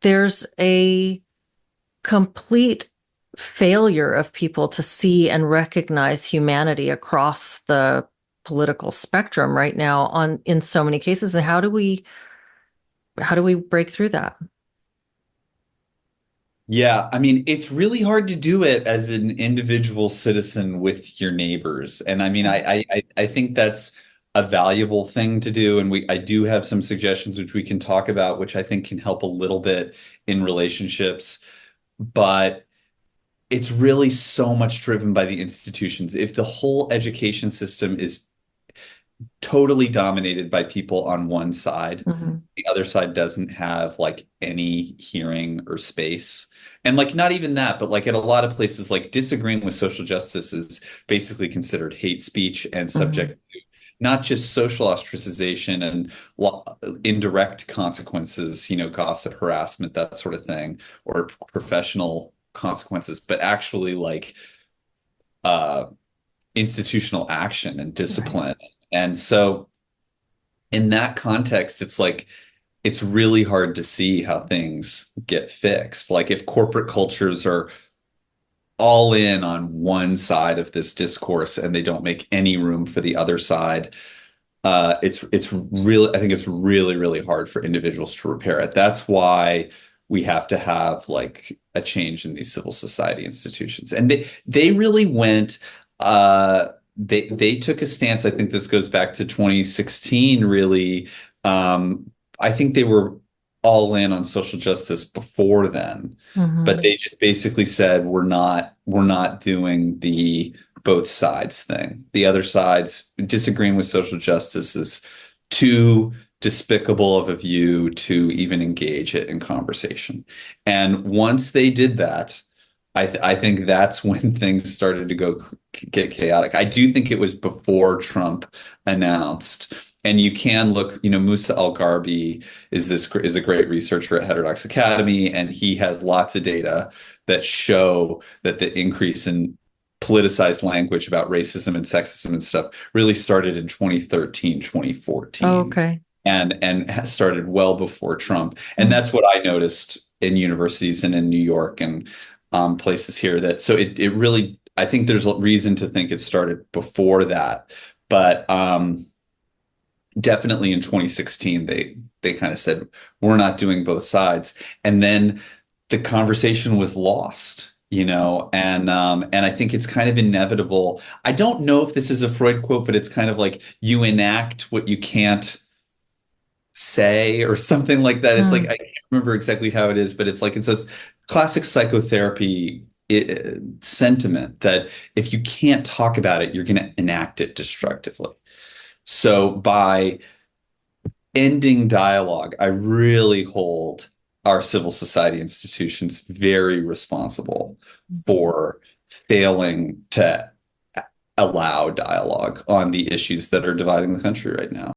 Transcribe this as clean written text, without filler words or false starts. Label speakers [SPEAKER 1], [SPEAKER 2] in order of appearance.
[SPEAKER 1] there's a complete failure of people to see and recognize humanity across the political spectrum right now on in so many cases. And how do we break through that?
[SPEAKER 2] Yeah, I mean, it's really hard to do it as an individual citizen with your neighbors. And I mean, I think that's a valuable thing to do. And I do have some suggestions which we can talk about, which I think can help a little bit in relationships. But it's really so much driven by the institutions. If the whole education system is totally dominated by people on one side.
[SPEAKER 1] Mhm.
[SPEAKER 2] The other side doesn't have like any hearing or space. And like not even that, but like at a lot of places, like disagreeing with social justice is basically considered hate speech and
[SPEAKER 1] Mhm.
[SPEAKER 2] subject to not just social ostracization and indirect consequences, gossip, harassment, that sort of thing, or professional consequences, but actually like uh institutional action and
[SPEAKER 1] Right.
[SPEAKER 2] discipline. And so in that context, it's like it's really hard to see how things get fixed. Like if corporate cultures are all in on one side of this discourse and they don't make any room for the other side, it's really I think it's really really hard for individuals to repair it. That's why we have to have like a change in these civil society institutions, and they really went. They took a stance. I think this goes back to 2016. Really, I think they were all in on social justice before then, but
[SPEAKER 1] Mhm.
[SPEAKER 2] they just basically said we're not doing the both sides thing. The other sides disagreeing with social justice is too despicable of a view to even engage it in conversation. And once they did that, I think that's when things started to get chaotic. I do think it was before Trump announced. And you can look, Musa Al-Gharbi is a great researcher at Heterodox Academy, and he has lots of data that show that the increase in politicized language about racism and sexism and stuff really started in 2013,
[SPEAKER 1] Oh,
[SPEAKER 2] 2014,
[SPEAKER 1] okay.
[SPEAKER 2] and has started well before Trump. And
[SPEAKER 1] Mm.
[SPEAKER 2] that's what I noticed in universities and in New York and places here that so it really I think there's a reason to think it started before that. But definitely in 2016 they kind of said we're not doing both sides. And then the conversation was lost, and I think it's kind of inevitable. I don't know if this is a Freud quote, but it's kind of like you enact what you can't say or something like that. It's like
[SPEAKER 1] Mm.
[SPEAKER 2] I can't remember exactly how it is, but it's like it's a classic psychotherapy sentiment that if you can't talk about it, you're going to enact it destructively. So by ending dialogue, I really hold our civil society institutions very responsible for failing to allow dialogue on the issues that are dividing the country right now.